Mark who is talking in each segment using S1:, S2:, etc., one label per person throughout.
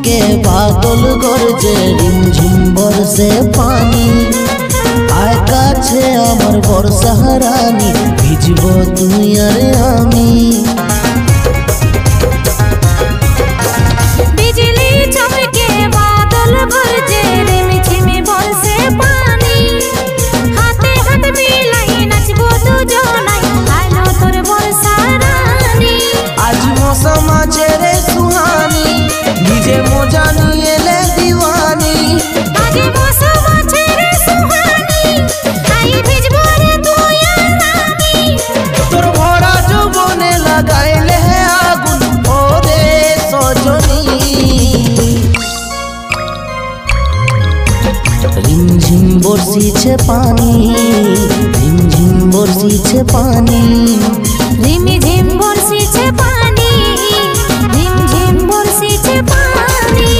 S1: के बादल गरजे रिमझिम बरसे पानी आय काछे आमार बर्षा रानी भिजबो तुई आर आमी
S2: बिजली चमके बादल गरजे रिमझिम बरसे पानी हाथे हाथ मिलाई नाचबो दुजनाई आलो तोर बर्षा रानी
S1: आज मौसम आछे रे सुहानी भिजे मजा निये ले दीवानी
S2: आज मौसम आछे रे सुहानी आई भिजबो रे तुई आर आमी
S1: तोर भरा যৌবনে লাগাইলে আগুন ওরে সজনী रिमझिम बरसीছে पानी रिमझिम बरसीছে पानी
S2: रिमझिम बरसीছে पानी रिमझिम बरसीছে पानी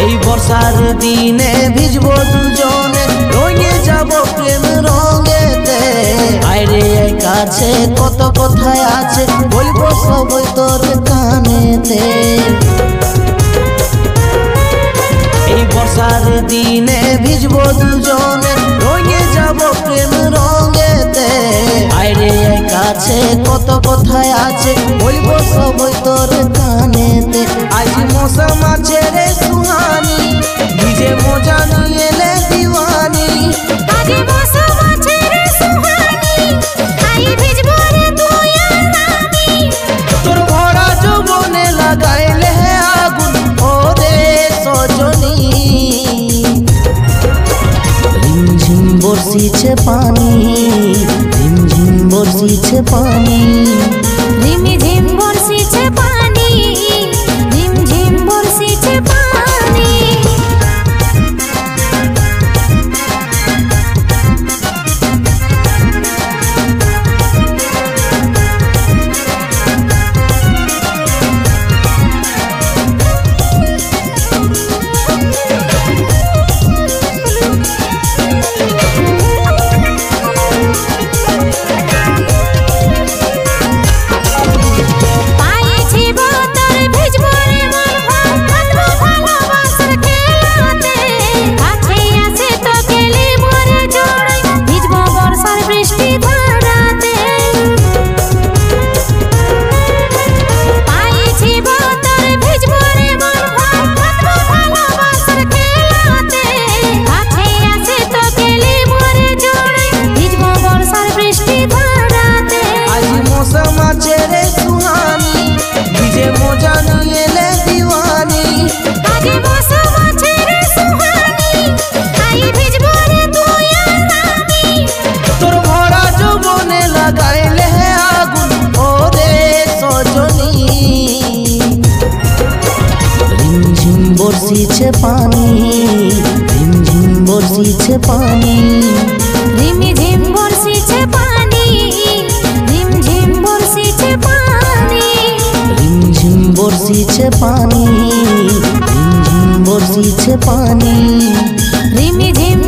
S1: এই বর্ষার দিনে ভিজবো দুজনে রঙে যাব প্রেম রঙেতে আইরে কাছে কত কথায় আছে বলবো সবই তোর কানেতে এই বর্ষার দিনে ভিজবো দুজনে রঙে যাব প্রেম রঙেতে আইরে কাছে কত কথায় আছে বলবো সবই তোর কানেতে আজ মৌসম আছে রে সুহানি ভিজে মজা নিয়ে লে दीवानी
S2: आज मौसम आछे रे सुहानी आई भिजबो रे तुई आर आमी
S1: তোর ভরা যৌবনে লাগাইলে আগুন ওরে সজনী रिमझिम बरसीছে पानी रिमझिम बरसीছে पानी
S2: रिमझिम बरसीছে पानी रिमझिम बरसीছে पानी पाइछि बोतर भिजबो रे मन भातबो भालोबासार खेलाते काछे आसे तो गेले मोरे जोड़ाई भिजबो बर्षार बृष्टि धाराते पाइछि बोतर भिजबो रे मन भातबो भालोबासार खेलाते काछे आसे तो गेले मोरे जोड़ाई भिजबो बर्षार बृष्टि धाराते
S1: आज मौसम আছে রে সুহানি ভিজে মজা নিয়ে লে दीवानी
S2: आज मौसम आछे रे सुहानी आई भिजबो रे तुई आर आमी
S1: তোর ভরা যৌবনে লাগাইলে আগুন ওরে সজনী रिमझिम बरसीছে पानी रिमझिम बरसीছে पानी
S2: रिमझिम बरसीছে पानी रिमझिम बरसीছে पानी
S1: रिमझिम बरसीছে पानी रिमझिम बरसीছে पानी
S2: रिमझिम